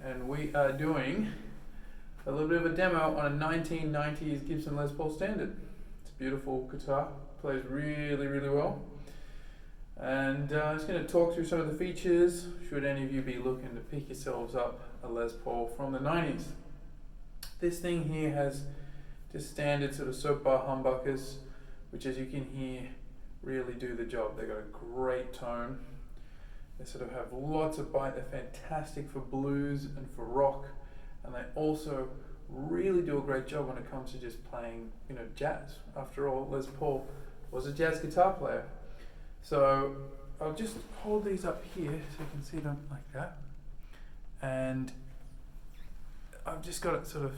and we are doing a little bit of a demo on a 1990s Gibson Les Paul Standard. It's a beautiful guitar, plays really, really well. And I'm just going to talk through some of the features should any of you be looking to pick yourselves up a Les Paul from the 90s. This thing here has just standard sort of soap bar humbuckers, which, as you can hear, really do the job. They've got a great tone. They sort of have lots of bite. They're fantastic for blues and for rock, and they also really do a great job when it comes to just playing, jazz. After all, Les Paul was a jazz guitar player. So I'll just hold these up here so you can see them like that. And I've just got it sort of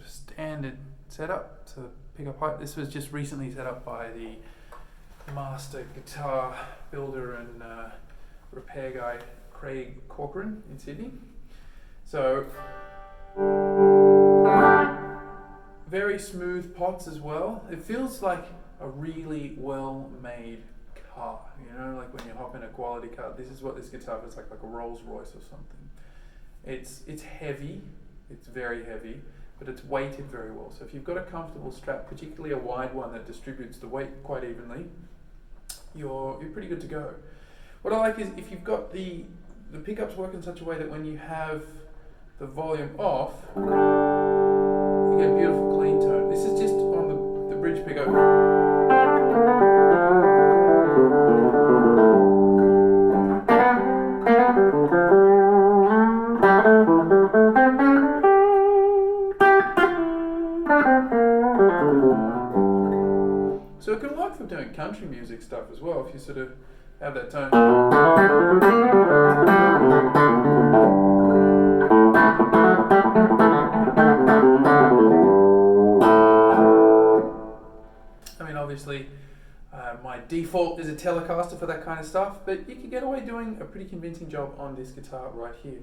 standard setup to pick up height. This was just recently set up by the master guitar builder and repair guy Craig Corcoran in Sydney. So very smooth pots as well. It feels like a really well made car, like when you hop in a quality car. This is what this guitar feels like a Rolls Royce or something. It's heavy, it's very heavy, but it's weighted very well. So if you've got a comfortable strap, particularly a wide one that distributes the weight quite evenly, you're pretty good to go. What I like is if you've got the pickups work in such a way that when you have the volume off, you get a beautiful clean tone. This is just on the bridge pickup. So it can work for doing country music stuff as well, if you sort of have that tone. I mean, obviously, my default is a Telecaster for that kind of stuff, but you can get away doing a pretty convincing job on this guitar right here.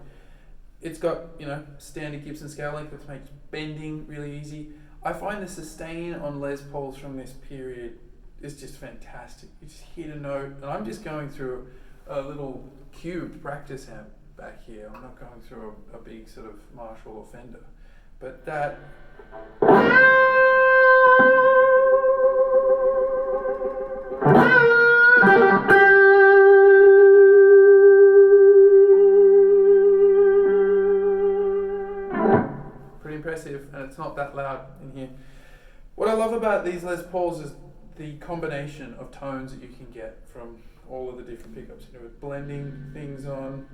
It's got, standard Gibson scale length, which makes bending really easy. I find the sustain on Les Pauls from this period is just fantastic. You just hit a note, and I'm just going through a little cubed practice amp back here. I'm not going through a big sort of Marshall or Fender, but that. Pretty impressive, and it's not that loud in here. What I love about these Les Pauls is the combination of tones that you can get from all of the different pickups. With blending things on.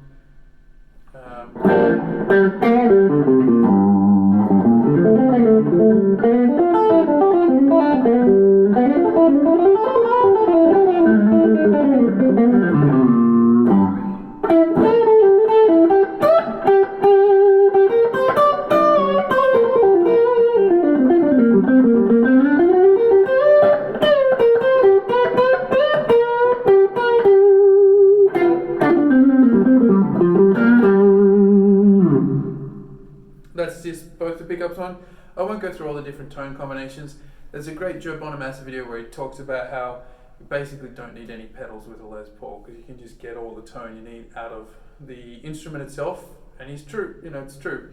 That's just both the pickups on. I won't go through all the different tone combinations. There's a great Joe Bonamassa video where he talks about how you basically don't need any pedals with a Les Paul because you can just get all the tone you need out of the instrument itself. And he's true, it's true.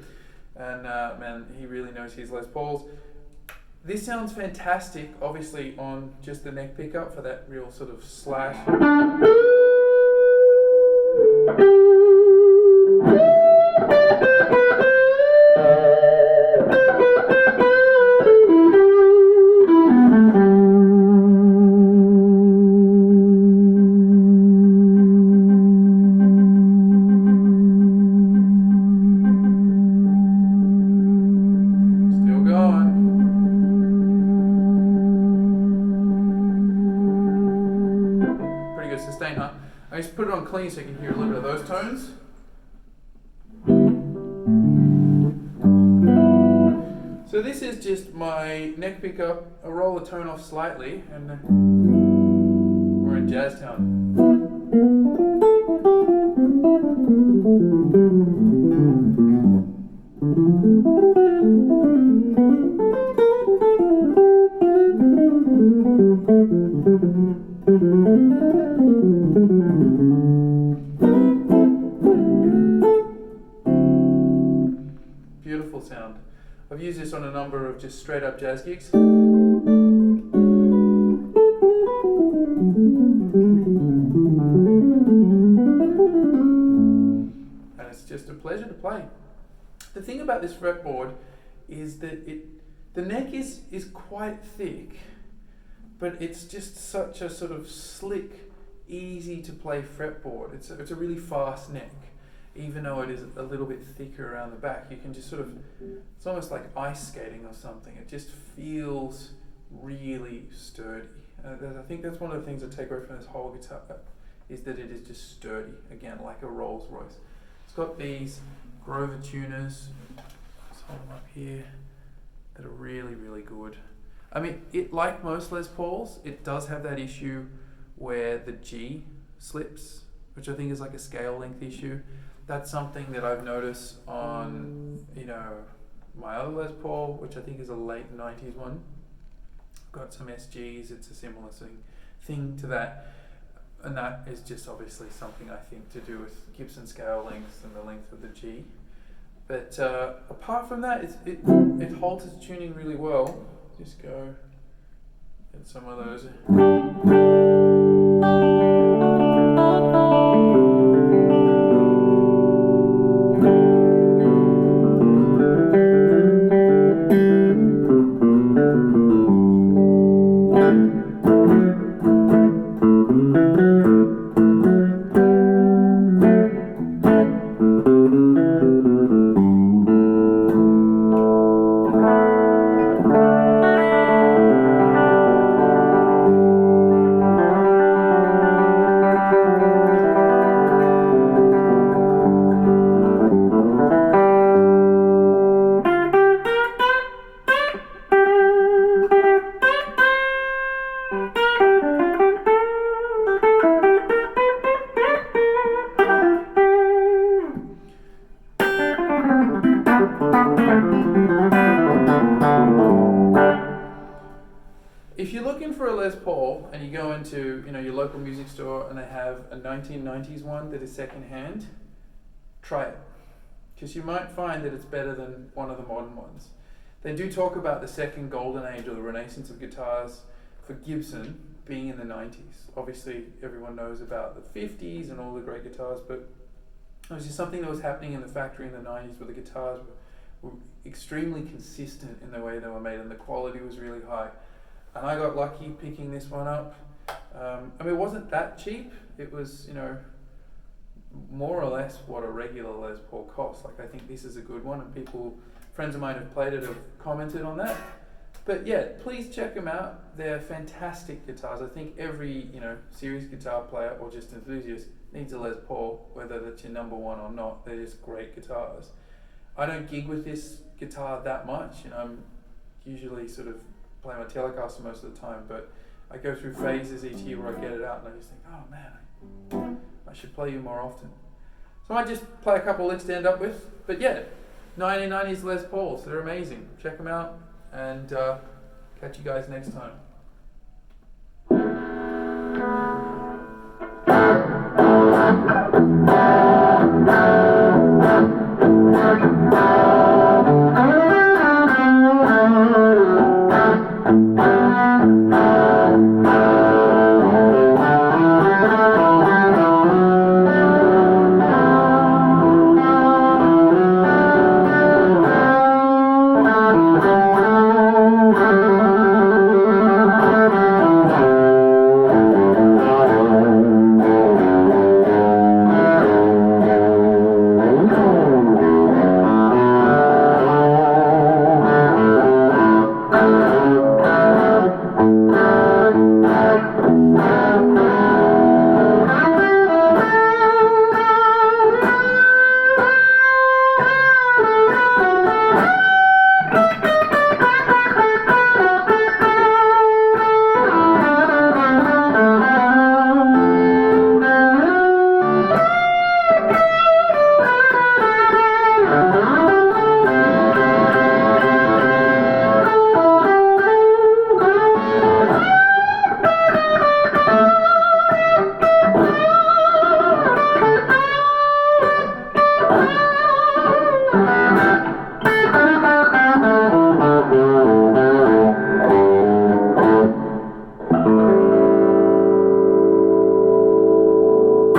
And man, he really knows his Les Pauls. This sounds fantastic, obviously, on just the neck pickup for that real sort of slash. Sustain, huh? I just put it on clean so you can hear a little bit of those tones. So this is just my neck pickup. I'll roll the tone off slightly, and we're in Jazztown. sound. I've used this on a number of just straight up jazz gigs. And it's just a pleasure to play. The thing about this fretboard is that the neck is quite thick, but it's just such a sort of slick, easy to play fretboard. It's a really fast neck, even though it is a little bit thicker around the back. You can just sort of, it's almost like ice skating or something. It just feels really sturdy. I think that's one of the things I take away from this whole guitar, is that it is just sturdy, again, like a Rolls Royce. It's got these Grover tuners, let's hold them up here, that are really, really good. I mean, it, like most Les Pauls, it does have that issue where the G slips, which I think is like a scale length issue. That's something that I've noticed on, my other Les Paul, which I think is a late 90s one. Got some SGs, it's a similar thing to that. And that is just obviously something I think to do with Gibson scale lengths and the length of the G. But apart from that, it holds its tuning really well. Just go get some of those. If you're looking for a Les Paul and you go into your local music store and they have a 1990s one that is secondhand, try it, because you might find that it's better than one of the modern ones. They do talk about the second golden age or the renaissance of guitars for Gibson being in the 90s. Obviously everyone knows about the 50s and all the great guitars, but it was just something that was happening in the factory in the 90s where the guitars were extremely consistent in the way they were made and the quality was really high. And I got lucky picking this one up. It wasn't that cheap. It was, more or less what a regular Les Paul costs. Like, I think this is a good one, and friends of mine who've played it have commented on that. But yeah, please check them out. They're fantastic guitars. I think every, serious guitar player or just enthusiast needs a Les Paul, whether that's your number one or not. They're just great guitars. I don't gig with this guitar that much. I'm usually sort of play my Telecaster most of the time, but I go through phases each year where I get it out and I just think, oh man, I should play you more often. So I might just play a couple licks to end up with. But yeah, 1990s Les Pauls, they're amazing. Check them out and catch you guys next time.